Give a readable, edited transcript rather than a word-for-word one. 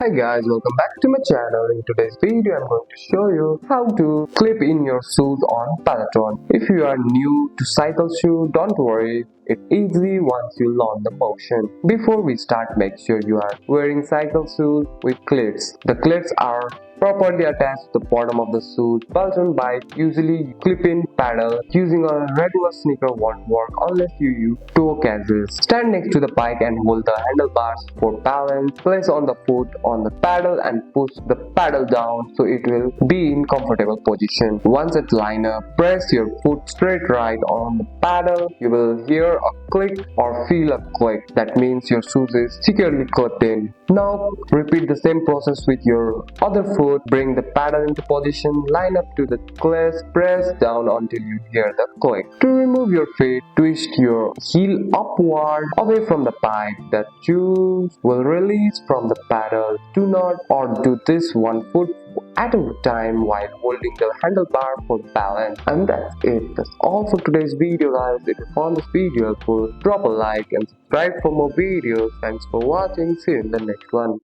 Hi guys, welcome back to my channel. In today's video, I'm going to show you how to clip in your shoes on Peloton. If you are new to cycle shoe, don't worry. It's easy once you learn the motion. Before we start, make sure you are wearing cycle shoes with cleats. The cleats are properly attached to the bottom of the shoe. Peloton bike usually clip-in pedal. Using a regular sneaker won't work unless you use toe cases. Stand next to the bike and hold the handlebars for balance. Place on the foot on the pedal and push the pedal down so it will be in comfortable position. Once it line up, press your foot straight right on the pedal. You will hear a click or feel a click. That means your shoe is securely clipped in. Now repeat the same process with your other foot. Bring the pedal into position, line up to the cleats, press down until you hear the click. To remove your feet, twist your heel upward away from the bike. The shoes will release from the pedal. Do not or do this one foot at a time while holding the handlebar for balance. And that's it. That's all for today's video, guys. If you found this video helpful, drop a like and subscribe for more videos. Thanks for watching. See you in the next one.